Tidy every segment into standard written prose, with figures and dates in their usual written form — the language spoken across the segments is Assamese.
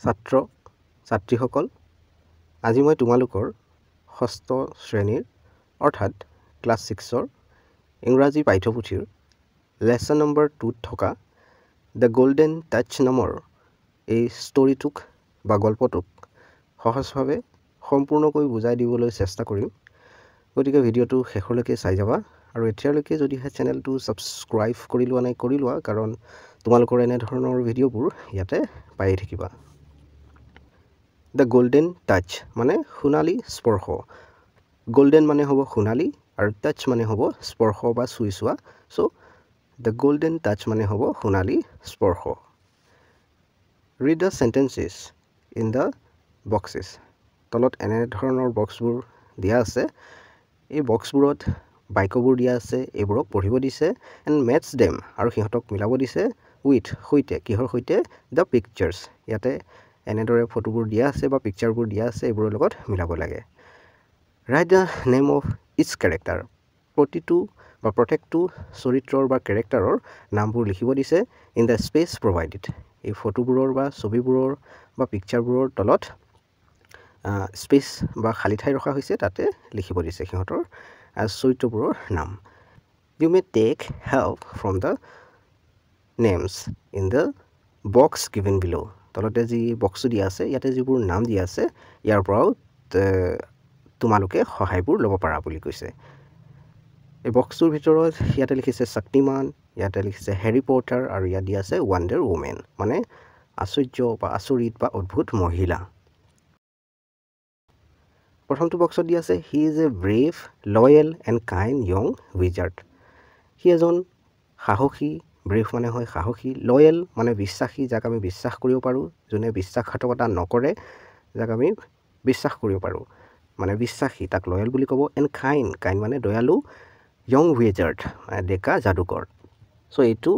ছাত্ৰ ছাত্ৰীসকল আজি মই তোমালোকৰ ষষ্ঠ শ্ৰেণীৰ অৰ্থাৎ ক্লাছ 6ৰ ইংৰাজী পাঠ্যপুথিৰ লেসন নম্বৰ 2ত থকা দ্য গোল্ডেন টাচ নামৰ এই ষ্টৰিটোক বা গল্পটোক সহজভাৱে সম্পূৰ্ণকৈ বুজাই দিবলৈ চেষ্টা কৰিম। গতিকে ভিডিঅ'টো শেষলৈকে চাই যাবা আৰু এতিয়ালৈকে যদিহে চেনেলটো ছাবস্ক্ৰাইব কৰি লোৱা নাই কৰি লোৱা, কাৰণ তোমালোকৰ এনে ধৰণৰ ভিডিঅ'বোৰ ইয়াতে পাই থাকিবা। দ্য গোল্ডেন টাচ মানে সোণালী স্পৰ্শ। গোল্ডেন মানে হ'ব সোণালী আৰু টাচ মানে হ'ব স্পৰ্শ বা চুই চোৱা। চ' দ্য গোল্ডেন টাচ মানে হ'ব সোণালী স্পৰ্শ। Read the sentences in the boxes. তলত এনে ধৰণৰ বক্সবোৰ দিয়া আছে। এই বক্সবোৰত বাক্যবোৰ দিয়া আছে, এইবোৰক পঢ়িব দিছে এণ্ড মেটছ ডেম আৰু সিহঁতক মিলাব দিছে উইথ সৈতে। কিহৰ সৈতে? The pictures. ইয়াতে এনেদৰে ফটোবোৰ দিয়া আছে বা পিকচাৰবোৰ দিয়া আছে, এইবোৰৰ লগত মিলাব লাগে। Write the name of each character. প্ৰতিটো বা প্ৰত্যেকটো চৰিত্ৰৰ বা কেৰেক্টাৰৰ নামবোৰ লিখিব দিছে ইন দ্য স্পেচ প্ৰভাইডেড। এই ফটোবোৰৰ বা ছবিবোৰৰ বা পিকচাৰবোৰৰ তলত স্পেচ বা খালী ঠাই ৰখা হৈছে, তাতে লিখিব দিছে সিহঁতৰ চৰিত্ৰবোৰৰ নাম। You may take help from the names in the box given below'. তলতে যি বক্সটো দিয়া আছে, ইয়াতে যিবোৰ নাম দিয়া আছে, ইয়াৰ পৰাও তোমালোকে সহায়বোৰ ল'ব পাৰা বুলি কৈছে। এই বক্সটোৰ ভিতৰত ইয়াতে লিখিছে শক্তিমান, ইয়াতে লিখিছে হেৰি পটাৰ আৰু ইয়াত দিয়া আছে ৱাণ্ডাৰ ওমেন, মানে আশ্চৰ্য বা আচৰিত বা অদ্ভুত মহিলা। প্ৰথমটো বক্সত দিয়া আছে he is a brave, loyal and kind young wizard. সি এজন সাহসী, ব্ৰেভ মানে হয় সাহসী, লয়েল মানে বিশ্বাসী, যাক আমি বিশ্বাস কৰিব পাৰোঁ, যোনে বিশ্বাসঘাতকতা নকৰে, যাক আমি বিশ্বাস কৰিব পাৰোঁ, মানে বিশ্বাসী, তাক লয়েল বুলি ক'ব। এণ্ড কাইণ্ড, কাইণ্ড মানে দয়ালু, য়ং উইজাৰ্ড মানে ডেকা যাদুকৰ। চ' এইটো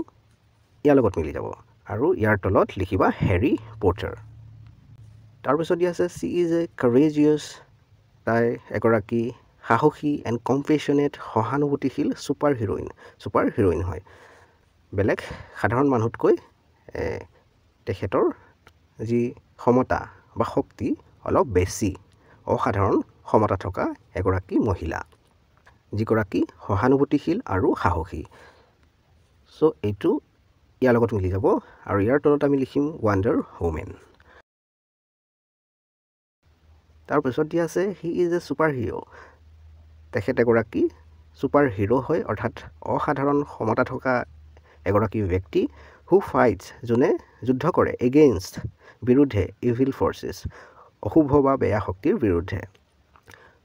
ইয়াৰ লগত মিলি যাব আৰু ইয়াৰ তলত লিখিবা হেৰি পটাৰ। তাৰপিছত দিয়া আছে চি ইজ এ কাৰেজিয়াছ। তাই এগৰাকী সাহসী এণ্ড কম্পেশ্যনেট, সহানুভূতিশীল ছুপাৰ হিৰ'ইন। ছুপাৰ হিৰ'ইন হয়, বেলেগ সাধাৰণ মানুহতকৈ তেখেতৰ যি ক্ষমতা বা শক্তি অলপ বেছি, অসাধাৰণ ক্ষমতা থকা এগৰাকী মহিলা, যিগৰাকী সহানুভূতিশীল আৰু সাহসী। চ' এইটো ইয়াৰ লগত মিলি যাব আৰু ইয়াৰ তলত আমি লিখিম ৱাণ্ডাৰ ওমেন। তাৰপিছত দিয়া আছে he is A super hero'. তেখেত এগৰাকী ছুপাৰ হিৰ' হয়, অৰ্থাৎ অসাধাৰণ ক্ষমতা থকা এগৰাকী ব্যক্তি। হু ফাইটছ, যোনে যুদ্ধ কৰে, এগেইনষ্ট বিৰুদ্ধে, ইভিল ফৰ্চেছ অশুভ বা বেয়া শক্তিৰ বিৰুদ্ধে,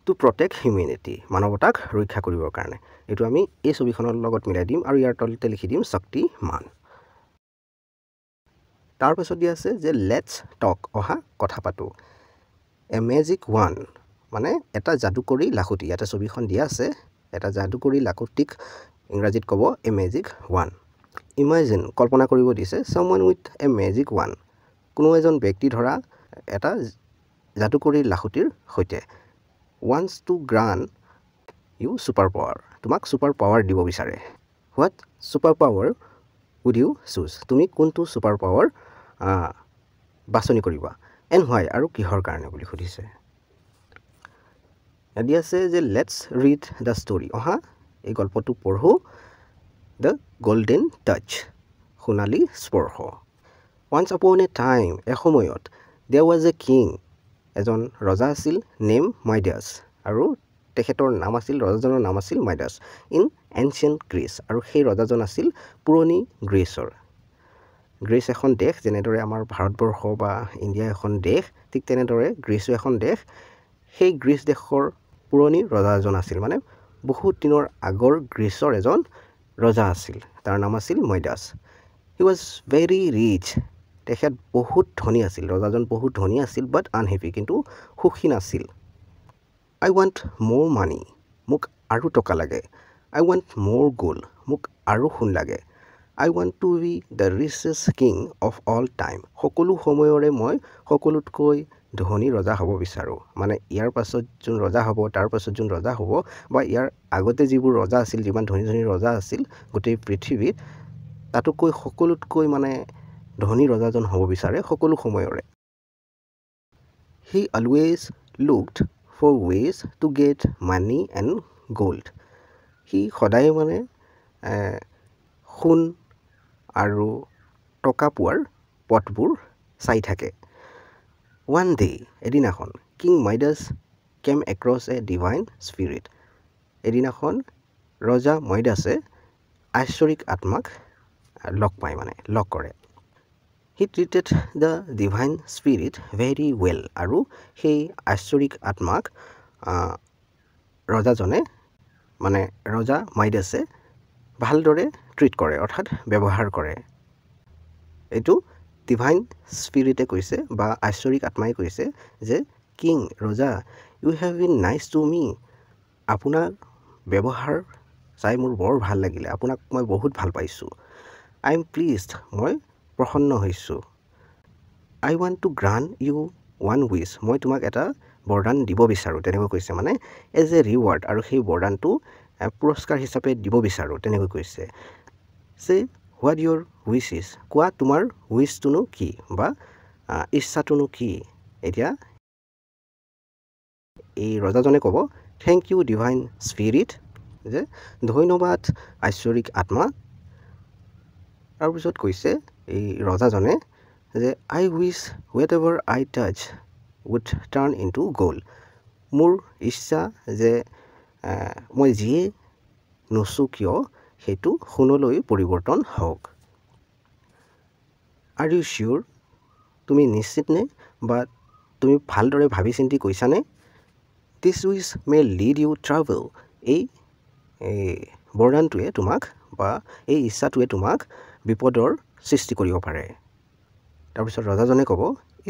টু প্ৰটেক্ট হিউমেনিটি মানৱতাক ৰক্ষা কৰিবৰ কাৰণে। এইটো আমি এই ছবিখনৰ লগত মিলাই দিম আৰু ইয়াৰ তলতে লিখি দিম শক্তিমান। তাৰপিছত দিয়া আছে যে লেটছ টক, অহা কথা পাতোঁ। এ মেজিক ওৱান মানে এটা যাদুকৰী লাখুটি। ইয়াতে ছবিখন দিয়া আছে, এটা যাদুকৰী লাখুটিক ইংৰাজীত ক'ব এ মেজিক ওৱান। ইমাজিন, কল্পনা কৰিব দিছে, ছামৱান উইথ এ মেজিক ওৱান, কোনো এজন ব্যক্তি ধৰা এটা যাদুকৰী লাখুটিৰ সৈতে। Wants to grant you super power, তোমাক ছুপাৰ পাৱাৰ দিব বিচাৰে। What super power would you choose, তুমি কোনটো ছুপাৰ পাৱাৰ বাছনি কৰিবা। এণ্ড হোৱাই, আৰু কিহৰ কাৰণে বুলি সুধিছে। ইয়াত দিয়া আছে যে লেটছ ৰিড দ্য ষ্টৰি, অহা এই গল্পটো পঢ়োঁ। দ্য গোল্ডেন টাচ, সোণালী স্পৰ্শ। ওৱান্স আপন এ টাইম, এসময়ত, দেয়াৰ ৱাজ এ কিং, এজন ৰজা আছিল, নেম মাইডাছ, আৰু তেখেতৰ নাম আছিল, ৰজাজনৰ নাম আছিল মাইডাছ, ইন এনচিয়েণ্ট গ্ৰীচ, আৰু সেই ৰজাজন আছিল পুৰণি গ্ৰীচৰ। গ্ৰীচ এখন দেশ, যেনেদৰে আমাৰ ভাৰতবৰ্ষ বা ইণ্ডিয়া এখন দেশ, ঠিক তেনেদৰে গ্ৰীচো এখন দেশ। সেই গ্ৰীচ দেশৰ পুৰণি ৰজা এজন আছিল, মানে বহুত দিনৰ আগৰ গ্ৰীচৰ এজন ৰজা আছিল, তাৰ নাম আছিল মাইডাছ। হি ৱাজ ভেৰি ৰিচ, তেখেত বহুত ধনী আছিল, ৰজাজন বহুত ধনী আছিল, বাট আনহেপি, কিন্তু সুখী নাছিল। আই ৱান্ট মোৰ মানি, মোক আৰু টকা লাগে। আই ৱান্ট মোৰ গোল্ড, মোক আৰু সোণ লাগে। I want to be the richest king of all time, সকলো সময়ৰে মই সকলোতকৈ ধনী ৰজা হ'ব বিচাৰোঁ। মানে ইয়াৰ পাছত যোন ৰজা হ'ব, তাৰ পাছত যোন ৰজা হ'ব, বা ইয়াৰ আগতে যিবোৰ ৰজা আছিল, যিমান ধনী ধনী ৰজা আছিল গোটেই পৃথিৱীত, তাতোকৈ সকলোতকৈ মানে ধনী ৰজাজন হ'ব বিচাৰে সকলো সময়ৰে। He always looked for ways to get money and gold. সি সদায় মানে সোণ আৰু টকা পোৱাৰ পথবোৰ চাই থাকে। One day, এদিনাখন, King Midas came across a divine spirit. এদিনাখন ৰজা মইডাছে ঐশ্বৰিক আত্মাক লগ পায় মানে লগ কৰে। He treated the divine spirit very well. আৰু সেই ঐশ্বৰিক আত্মাক ৰজাজনে মানে ৰজা মাইডাছে ভালদৰে ট্ৰিট কৰে অৰ্থাৎ ব্যৱহাৰ কৰে। এইটো ডিভাইন স্পিৰিটে কৈছে বা ঐশ্বৰিক আত্মাই কৈছে যে কিং ৰজা you have been nice to me. আপোনাৰ ব্যৱহাৰ চাই মোৰ বৰ ভাল লাগিলে, আপোনাক মই বহুত ভাল পাইছোঁ। আই এম প্লিজড, মই প্ৰসন্ন হৈছোঁ। I want to grant you one wish, মই তোমাক এটা বৰদান দিব বিচাৰোঁ, তেনেকৈ কৈছে মানে এজ এ ৰিৱাৰ্ড, আৰু সেই বৰদানটো পুৰস্কাৰ হিচাপে দিব বিচাৰোঁ তেনেকৈ কৈছে। চে হোৱাট ইয়ৰ উইচ ইজ, কোৱা তোমাৰ উইচটোনো কি বা ইচ্ছাটোনো কি। এতিয়া এই ৰজাজনে ক'ব থেংক ইউ ডিভাইন স্পিৰিট, যে ধন্যবাদ ঐশ্বৰিক আত্মা। তাৰপিছত কৈছে এই ৰজাজনে যে I wish whatever I touch would turn into gold, মোৰ ইচ্ছা যে মই যিয়ে নুচোঁ কিয় সেইটো সোণলৈ পৰিৱৰ্তন হওক। আৰ ইউ চিয়'ৰ, তুমি নিশ্চিত নে বা তুমি ভালদৰে ভাবি চিন্তি কৈছানে। This wish may lead you trouble, এই বৰদানটোৱে তোমাক বা এই ইচ্ছাটোৱে তোমাক বিপদৰ সৃষ্টি কৰিব পাৰে। তাৰপিছত ৰজাজনে ক'ব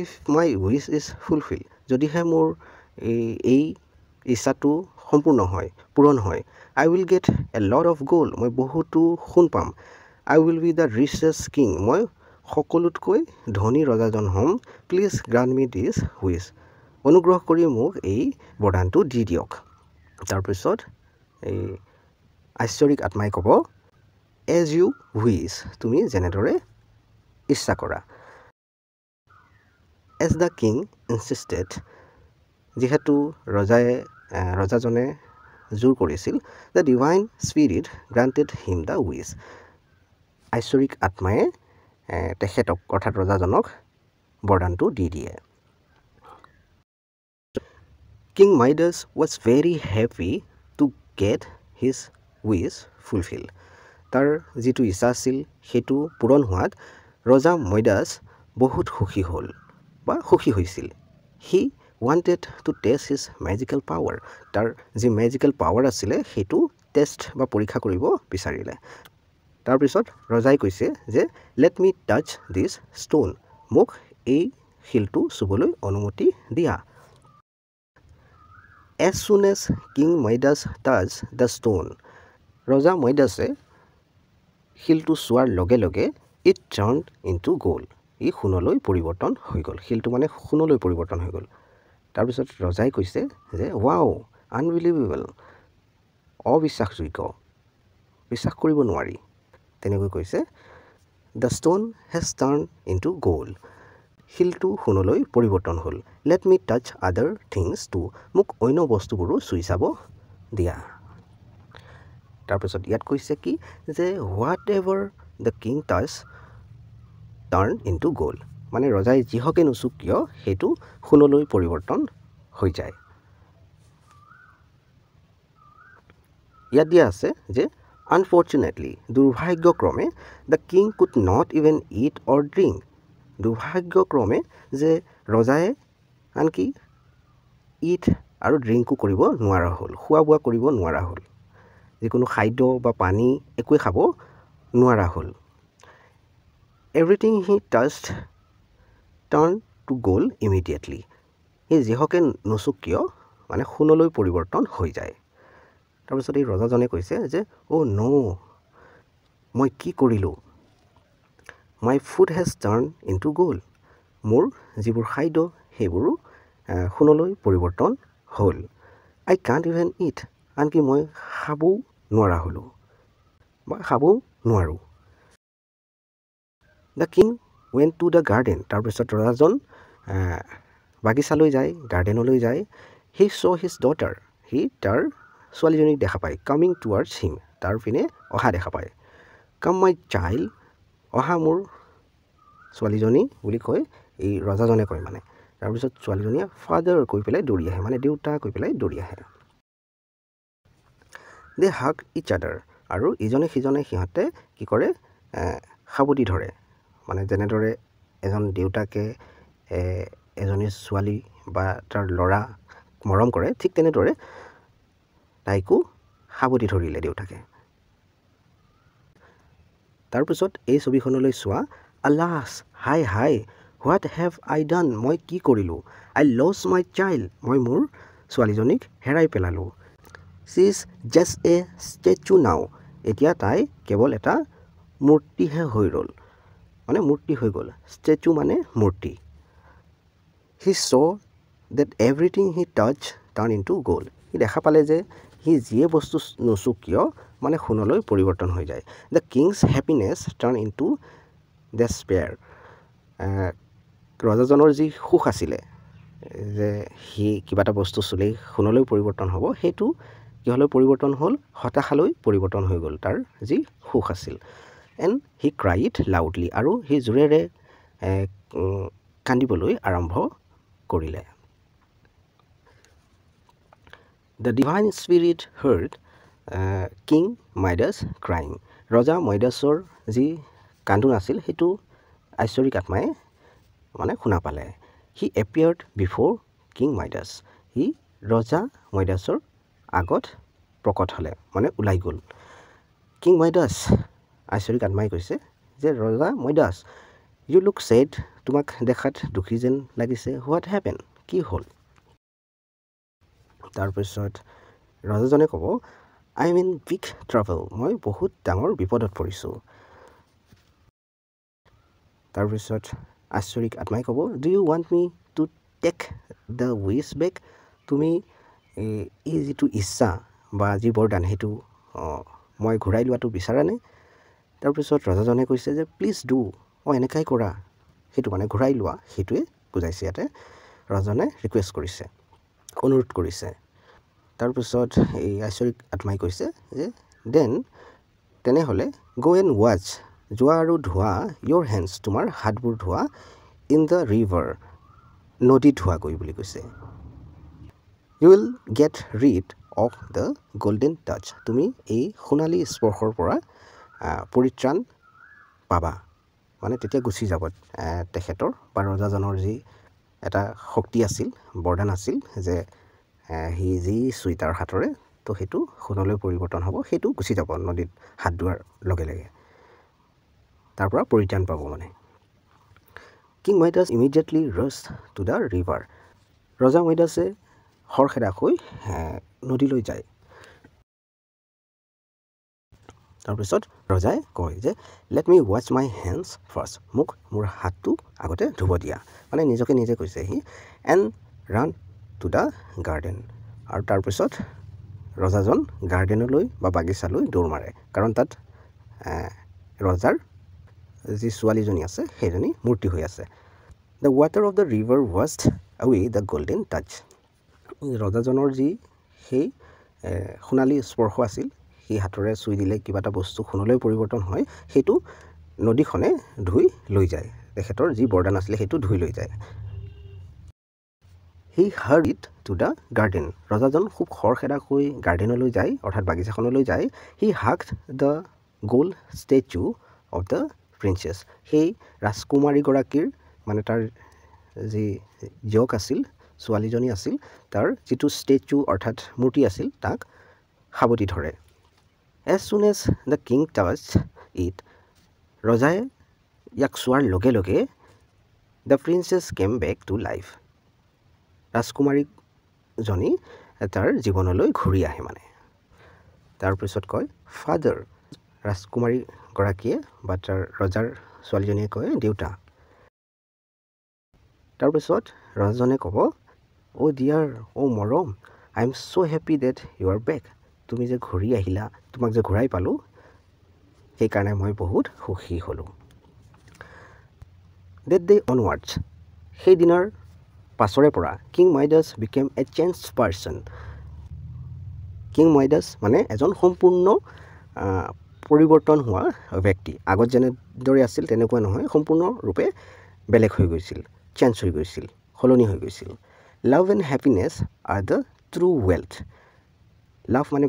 if my wish is fulfil, যদিহে মোৰ এই ইচ্ছাটো সম্পূৰ্ণ হয় পূৰণ হয়, I will get a lot of gold, মই বহুতো সোণ পাম। I will be the richest king, মই সকলোতকৈ ধনী ৰজাজন হ'ম। Please grant me this wish, অনুগ্ৰহ কৰি মোক এই বৰদানটো দি দিয়ক। তাৰপিছত এই ঐশ্বৰিক আত্মাই ক'ব এজ ইউ উইচ, তুমি যেনেদৰে ইচ্ছা কৰা। এজ দ্য কিং ইনচিষ্টেড, যিহেতু ৰজাজনে জোৰ কৰিছিল, the divine spirit granted him the wish, ঐশ্বৰিক আত্মায়ে তেখেতক অৰ্থাৎ ৰজাজনক বৰদানটো দি দিয়ে। King Midas was very happy to get his wish fulfil, তাৰ যিটো ইচ্ছা আছিল সেইটো পূৰণ হোৱাত ৰজা মইডাছ বহুত সুখী হ'ল বা সুখী হৈছিল। He wanted to test his magical power, তাৰ যি মেজিকেল পাৱাৰ আছিলে সেইটো টেষ্ট বা পৰীক্ষা কৰিব বিচাৰিলে। তাৰপিছত ৰজাই কৈছে যে let me touch this stone, মোক এই শিলটো চুবলৈ অনুমতি দিয়া। As soon as king Midas touch the stone, ৰজা মইডাছে শিলটো চোৱাৰ লগে লগে ইট টাৰ্ণ ইনটু গ'ল্ড, ই সোণলৈ পৰিৱৰ্তন হৈ গ'ল, শিলটো মানে সোণলৈ পৰিৱৰ্তন হৈ গ'ল। তাৰপিছত ৰজাই কৈছে যে ৱাও আনবিলিভেবল, অবিশ্বাসযোগ্য, বিশ্বাস কৰিব নোৱাৰি, তেনেকৈ কৈছে। The stone has turn into gold, শিলটো সোণলৈ পৰিৱৰ্তন হ'ল। Let me touch other things too, মোক অন্য বস্তুবোৰো চুই চাব দিয়া। তাৰপিছত ইয়াত কৈছে কি যে what ever the king touch turn into gold, মানে ৰজাই যিহকে নুচুক কিয় সেইটো সোণলৈ পৰিৱৰ্তন হৈ যায়। ইয়াত দিয়া আছে যে আনফৰ্চুনেটলি, দুৰ্ভাগ্যক্ৰমে, the king could not even eat or drink, দুৰ্ভাগ্যক্ৰমে যে ৰজাই আনকি ইট আৰু ড্ৰিংকো কৰিব নোৱাৰা হ'ল, খোৱা বোৱা কৰিব নোৱাৰা হ'ল, যিকোনো খাদ্য বা পানী একোৱে খাব নোৱাৰা হ'ল। এভৰিথিং হি টাচড টাৰ্ণ টু গ'ল্ড ইমিডিয়েটলি, সি যিহকে নুচুক কিয় মানে সোণলৈ পৰিৱৰ্তন হৈ যায়। তাৰপিছত এই ৰজাজনে কৈছে যে অ' ন', মই কি কৰিলোঁ। My food has turn into gold, মোৰ যিবোৰ খাদ্য সেইবোৰো সোণলৈ পৰিৱৰ্তন হ'ল। আই কাণ্ট ইভেন ইট, আনকি মই খাবও নোৱাৰা হ'লোঁ বা খাবও নোৱাৰোঁ। The king went to the garden, তাৰপিছত ৰজাজন বাগিচালৈ যায় গাৰ্ডেনলৈ যায় হি চ' হিজ ডটাৰ সি তাৰ ছোৱালীজনীক দেখা পায় কামিং টুৱাৰ্ডছ হিম তাৰ পিনে অহা দেখা পায় কাম মাই চাইল্ড অহা মোৰ ছোৱালীজনী বুলি কৈ এই ৰজাজনে কয় মানে তাৰপিছত ছোৱালীজনীয়ে ফাদাৰ কৈ পেলাই দৌৰি আহে মানে দেউতা কৈ পেলাই দৌৰি আহে দে হাগ ইচ আদাৰ আৰু ইজনে সিজনে সিহঁতে কি কৰে সাৱটি ধৰে মানে যেনেদৰে এজন দেউতাকে এজনী ছোৱালী বা তাৰ ল'ৰা মৰম কৰে ঠিক তেনেদৰে তাইকো সাৱটি ধৰিলে দেউতাকে তাৰপিছত এই ছবিখনলৈ চোৱা আলাছ হাই হাই হোৱাট হেভ আই ডান মই কি কৰিলোঁ আই লছ মাই চাইল্ড মই মোৰ ছোৱালীজনীক হেৰাই পেলালোঁ C is just A statue নাও এতিয়া তাই কেৱল এটা মূৰ্তিহে হৈ ৰ'ল মানে মূৰ্তি হৈ গ'ল ষ্টেচু মানে মূৰ্তি he saw' that everything he touch turn into gold সি দেখা পালে যে সি যিয়ে বস্তু নুচুক কিয় মানে সোণলৈ পৰিৱৰ্তন হৈ যায় the king's happiness turn into despair ৰজাজনৰ যি সুখ আছিলে যে সি কিবা এটা বস্তু চুলেই সোণলৈ পৰিৱৰ্তন হ'ব সেইটো কিহলৈ পৰিৱৰ্তন হ'ল হতাশালৈ পৰিৱৰ্তন হৈ গ'ল তাৰ যি সুখ আছিল এণ্ড হি ক্ৰাইড লাউডলি আৰু সি জোৰেৰে কান্দিবলৈ আৰম্ভ কৰিলে the divine spirit heard king Midas crying ৰজা মইডাছৰ যি কান্দোন আছিল সেইটো ঐশ্বৰিক আত্মাই মানে শুনা পালে হি এপিয়াৰ্ড বিফ'ৰ কিং মাইডাছ সি ৰজা মইডাছৰ আগত প্ৰকট হ'লে মানে ওলাই গ'ল কিং মাইডাছ ঐশ্বৰিক আত্মাই কৈছে যে ৰজা মইডাছ ইউ লুক ছেড তোমাক দেখাত দুখী যেন লাগিছে হোৱাট হেপেন কি হ'ল তাৰপিছত ৰজাজনে ক'ব I am in big trouble মই বহুত ডাঙৰ বিপদত পৰিছোঁ তাৰপিছত ঐশ্বৰিক আত্মাই ক'ব do you want me to take the wish back তুমি এই যিটো ইচ্ছা বা যি বৰদান সেইটো মই ঘূৰাই লোৱাটো বিচাৰানে তাৰপিছত ৰজাজনে কৈছে যে প্লিজ ডু এনেকাই কৰা সেইটো মানে ঘূৰাই লোৱা সেইটোৱে বুজাইছে ইয়াতে ৰজাজনে ৰিকুৱেষ্ট কৰিছে অনুৰোধ কৰিছে তাৰপিছত এই ঐশ্বৰিক আত্মাই কৈছে যে দেন তেনেহ'লে গ' এণ্ড ৱাচ যোৱা আৰু ধোৱা ইয়'ৰ হেণ্ডছ তোমাৰ হাতবোৰ ধোৱা ইন দ্য ৰিভাৰ নদীত ধোৱাগৈ বুলি কৈছে you will get rid of the golden touch তুমি এই সোণালী স্পৰ্শৰ পৰা পৰিত্ৰাণ পাবা মানে তেতিয়া গুচি যাব তেখেতৰ বা ৰজাজনৰ যি এটা শক্তি আছিল বৰদান আছিল যে সি যি চুই তাৰ হাতৰে তো সেইটো সোণলৈ পৰিৱৰ্তন হ'ব সেইটো গুচি যাব নদীত হাত ধোৱাৰ লগে লগে তাৰ পৰা পৰিত্ৰাণ পাব মানে king Midas immediately rush to the river ৰজা মাইডাছে খৰখেদাকৈ নদীলৈ যায় তাৰপিছত ৰজাই কয় যে let me wash my hands first মোক মোৰ হাতটো আগতে ধুব দিয়া মানে নিজকে নিজে কৈছে সি and ran to the garden আৰু তাৰপিছত ৰজাজন গাৰ্ডেনলৈ বা বাগিচালৈ দৌৰ মাৰে কাৰণ তাত ৰজাৰ যি ছোৱালীজনী আছে সেইজনী মূৰ্তি হৈ আছে the water of the river washed away the golden touch ৰজাজনৰ যি সেই সোণালী স্পৰ্শ আছিল সেই হাতৰে চুই দিলে কিবা এটা বস্তু সোণলৈ পৰিৱৰ্তন হয় সেইটো নদীখনে ধুই লৈ যায় তেখেতৰ যি বৰদান আছিলে সেইটো ধুই লৈ যায় he hurried to the garden ৰজাজন খুব খৰখেদাকৈ গাৰ্ডেনলৈ যায় অৰ্থাৎ বাগিচাখনলৈ যায় he hugged the gold statue of the princess সেই ৰাজকুমাৰীগৰাকীৰ মানে তাৰ যি জীয়ক আছিল ছোৱালীজনী আছিল তাৰ যিটো ষ্টেচু অৰ্থাৎ মূৰ্তি আছিল তাক সাৱটি ধৰে as soon as the king touch it ৰজাই ইয়াক চোৱাৰ লগে লগে the princess came back to life ৰাজকুমাৰীজনী তাৰ জীৱনলৈ ঘূৰি আহে মানে তাৰপিছত কয় ফাদাৰ ৰাজকুমাৰীগৰাকীয়ে বা তাৰ ৰজাৰ ছোৱালীজনীয়ে কয় দেউতা তাৰপিছত ৰজাজনে ক'ব অ' ডিয়াৰ অ' মৰম I am so' happy that you are back তুমি যে ঘূৰি আহিলা তোমাক যে ঘূৰাই পালোঁ সেইকাৰণে মই বহুত সুখী হ'লোঁ ডেট ডে অনৱাৰ্ডছ সেইদিনাৰ পাছৰে পৰা king Midas became a change person. King Midas মানে এজন সম্পূৰ্ণ পৰিৱৰ্তন হোৱা ব্যক্তি। আগত যেনেদৰে আছিল তেনেকুৱা নহয়, সম্পূৰ্ণৰূপে বেলেগ হৈ গৈছিল, চেঞ্জ হৈ গৈছিল, সলনি হৈ গৈছিল। Love and happiness are the true wealth. Love মানে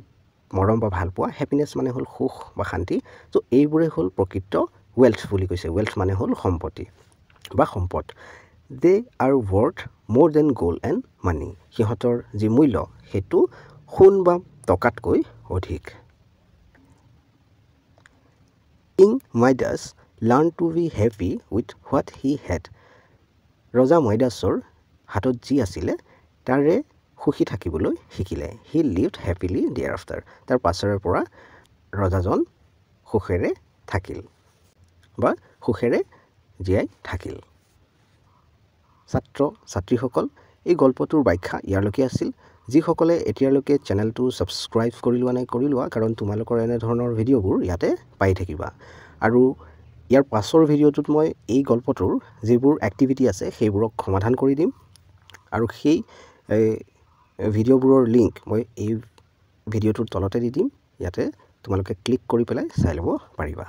মৰম বা ভাল পোৱা, হেপিনেছ মানে হ'ল সুখ বা শান্তি। ত' এইবোৰে হ'ল প্ৰকৃত ৱেল্থ বুলি কৈছে। ৱেল্থ মানে হ'ল সম্পত্তি বা সম্পদ। They are worth more than gold and money. সিহঁতৰ যি মূল্য সেইটো সোণ বা টকাতকৈ অধিক। King Midas learn to be happy with what he had. ৰজা মাইডাছৰ হাতত যি আছিলে তাৰে সুখী থাকিবলৈ শিকিলে। He lived happily thereafter. তাৰ পাছৰে পৰা ৰজাজন সুখেৰে থাকিল বা সুখেৰে জীয়াই থাকিল। ছাত্ৰ ছাত্ৰীসকল, এই গল্পটোৰ ব্যাখ্যা ইয়ালৈকে আছিল। যিসকলে এতিয়ালৈকে চেনেলটো ছাবস্ক্ৰাইব কৰি লোৱা নাই, কৰি লোৱা, কাৰণ তোমালোকৰ এনেধৰণৰ ভিডিঅ'বোৰ ইয়াতে পাই থাকিবা। আৰু ইয়াৰ পাছৰ ভিডিঅ'টোত মই এই গল্পটোৰ যিবোৰ এক্টিভিটি আছে সেইবোৰক সমাধান কৰি দিম। আৰু সেই ভিডিঅ'বোৰৰ লিংক মই এই ভিডিঅ'টোৰ তলতে দি দিম। ইয়াতে তোমালোকে ক্লিক কৰি পেলাই চাই ল'ব পাৰিবা।